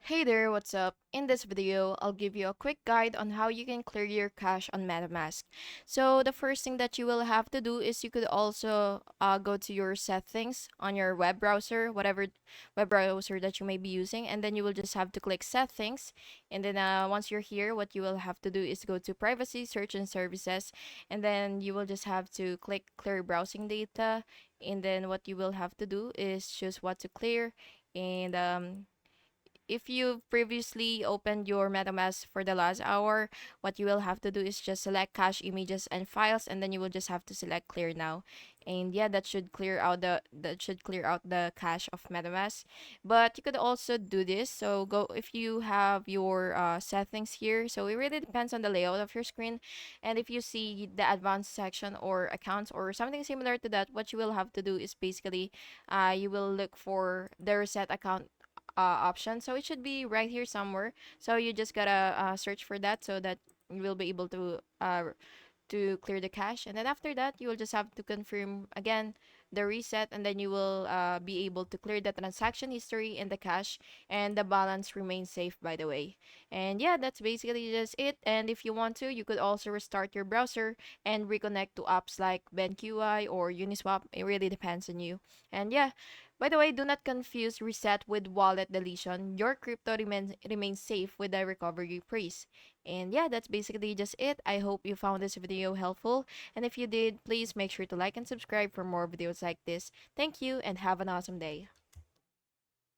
Hey there, what's up? In this video, I'll give you a quick guide on how you can clear your cache on MetaMask. So the first thing that you will have to do is you could also go to your settings on your web browser, whatever web browser that you may be using, and then you will just have to click settings. And then once you're here, what you will have to do is go to privacy, search and services, and then you will just have to click clear browsing data. And then what you will have to do is choose what to clear and if you've previously opened your MetaMask for the last hour, what you will have to do is just select cache images and files, and then you will just have to select clear now. And yeah, that should clear out the cache of MetaMask. But you could also do this. So go if you have your settings here. So it really depends on the layout of your screen. And if you see the advanced section or accounts or something similar to that, what you will have to do is basically you will look for the reset account option. So it should be right here somewhere. So you just gotta search for that so that you will be able to clear the cache. And then after that, you will just have to confirm again the reset, and then you will be able to clear the transaction history and the cache, and the balance remains safe, by the way. And yeah, that's basically just it. And if you want to, you could also restart your browser and reconnect to apps like BenQI or Uniswap. It really depends on you. And yeah, by the way, do not confuse reset with wallet deletion. Your crypto remains safe with the recovery phrase. And yeah, that's basically just it. I hope you found this video helpful. And if you did, please make sure to like and subscribe for more videos like this. Thank you and have an awesome day.